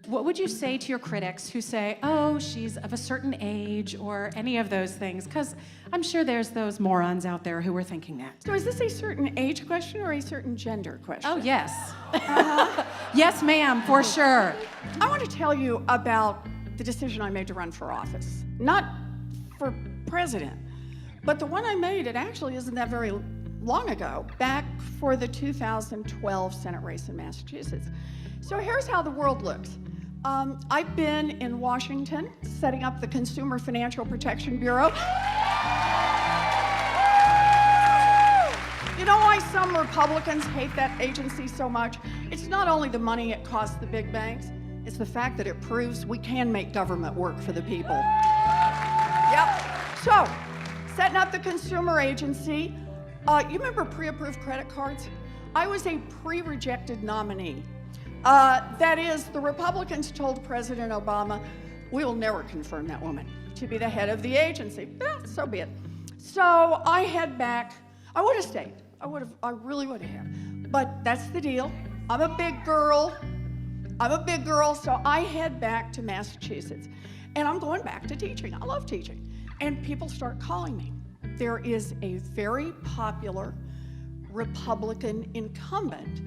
What would you say to your critics who say, oh, she's of a certain age, or any of those things? Because I'm sure there's those morons out there who are thinking that. So is this a certain age question or a certain gender question? Oh, yes. Yes, ma'am, for sure. I want to tell you about the decision I made to run for office. Not for president, but the one I made, it actually isn't that very long ago, back for the 2012 Senate race in Massachusetts. So here's how the world looks. I've been in Washington setting up the Consumer Financial Protection Bureau. You know why some Republicans hate that agency so much? It's not only the money it costs the big banks, it's the fact that it proves we can make government work for the people. Yep. So, setting up the consumer agency. You remember pre-approved credit cards? I was a pre-rejected nominee. That is, the Republicans told President Obama, we will never confirm that woman to be the head of the agency. So be it. So I head back. I would have stayed. I really would have. But that's the deal. I'm a big girl, so I head back to Massachusetts. And I'm going back to teaching. I love teaching. And people start calling me. There is a very popular Republican incumbent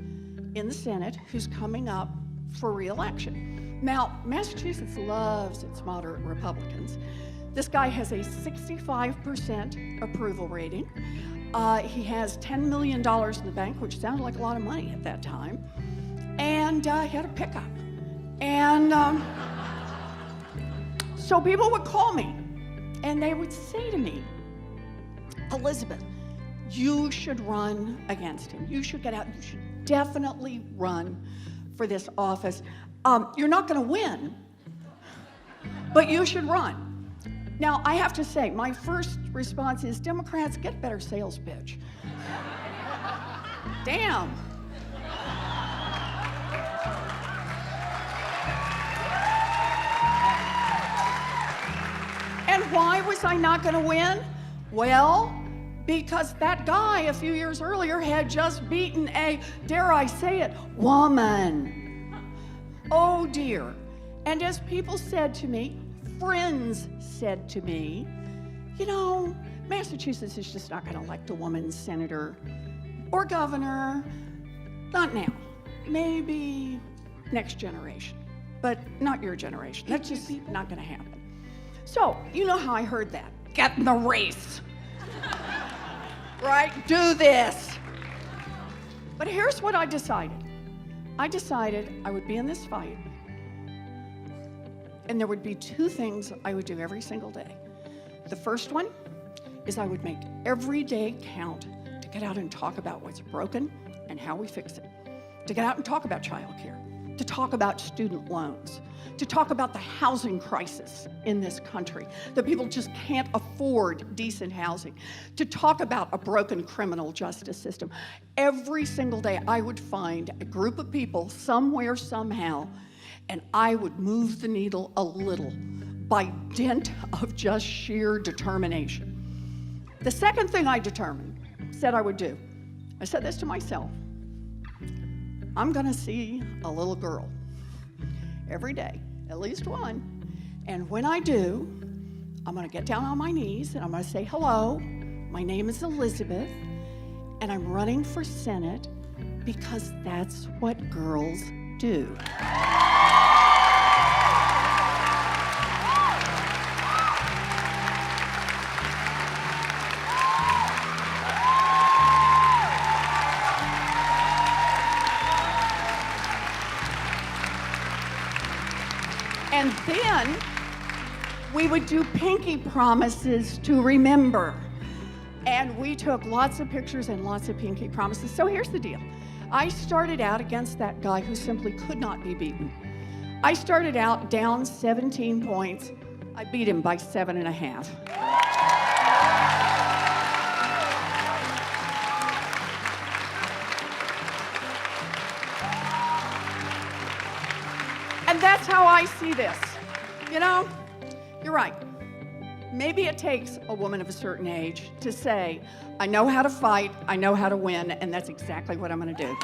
in the Senate who's coming up for re-election. Now, Massachusetts loves its moderate Republicans. This guy has a 65% approval rating. He has $10 million in the bank, which sounded like a lot of money at that time. And he had a pickup. And so people would call me and they would say to me, Elizabeth, you should run against him. You should get out. You should definitely run for this office. You're not going to win, but you should run. Now, I have to say, my first response is, Democrats, get a better sales pitch. Damn. And why was I not going to win? Well, because that guy a few years earlier had just beaten a, dare I say it, woman. Oh dear. And as people said to me, friends said to me, you know, Massachusetts is just not going to elect a woman senator or governor. Not now. Maybe next generation, but not your generation. That's just not going to happen. So, you know how I heard that. Get in the race. Right? Do this. But here's what I decided. I decided I would be in this fight, and there would be two things I would do every single day. The first one is I would make every day count to get out and talk about what's broken and how we fix it. To get out and talk about childcare, to talk about student loans, to talk about the housing crisis in this country, that people just can't afford decent housing, to talk about a broken criminal justice system. Every single day I would find a group of people somewhere, somehow, and I would move the needle a little by dint of just sheer determination. The second thing I said I would do, I said this to myself, I'm gonna see a little girl every day, at least one. And when I do, I'm gonna get down on my knees and I'm gonna say, hello, my name is Elizabeth, and I'm running for Senate because that's what girls do. And then we would do pinky promises to remember. And we took lots of pictures and lots of pinky promises. So here's the deal. I started out against that guy who simply could not be beaten. I started out down 17 points. I beat him by 7.5. And that's how I see this. You know, you're right. Maybe it takes a woman of a certain age to say, I know how to fight, I know how to win, and that's exactly what I'm going to do.